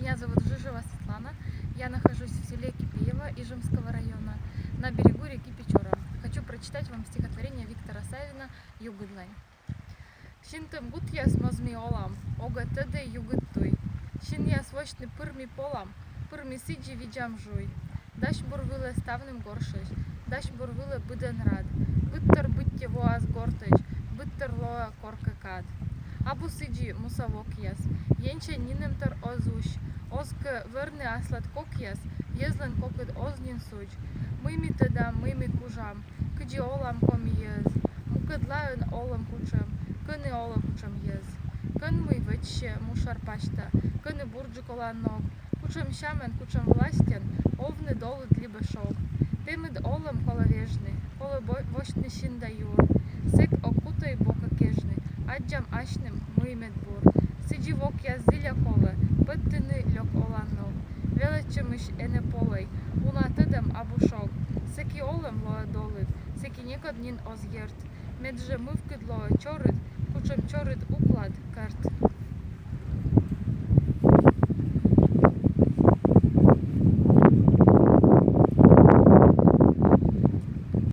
Меня зовут Жижева Светлана. Я нахожусь в селе Кипиево Ижемского района на берегу реки Печора. Хочу прочитать вам стихотворение Виктора Савина «Югыдлань». Шинтым гут яс мазми олам, ога теде югыттуй. Шин яс вочны пырми полам, пырми сиджи виджам жуй. Даш бурвыле ставным горшеш, даш бурвыле быден рад. Быттер бытте воаз гортыч, быттер лоа корка кад. Абу сиджи мусавок яс, енче нинемтер озуш, озке верне аслат кок яс, езлен кокыд ознин суч. Мыми тедам, мыми кужам, кыджи олам ком ез, мукыдлайын олам кучам, кыны ола кучам ез. Кын мый вычше мушар пашта, кыны бурджик олан ног, кучам шамен, кучам властен, овны долыт либо шок. Темид олам коловежны, коло вошны шинда юр, сек окутай бока кежны, аджам ашным мыймет бур. Сиджи вок яз зиля коле, пыттыны лёк олан ног. Величемыш эне полей, луна тедем абушок. Секи олем лоа долыт, секи некод нин озгерт. Медже мывкыд лоа чорыт, кучам чорыт уклад карт.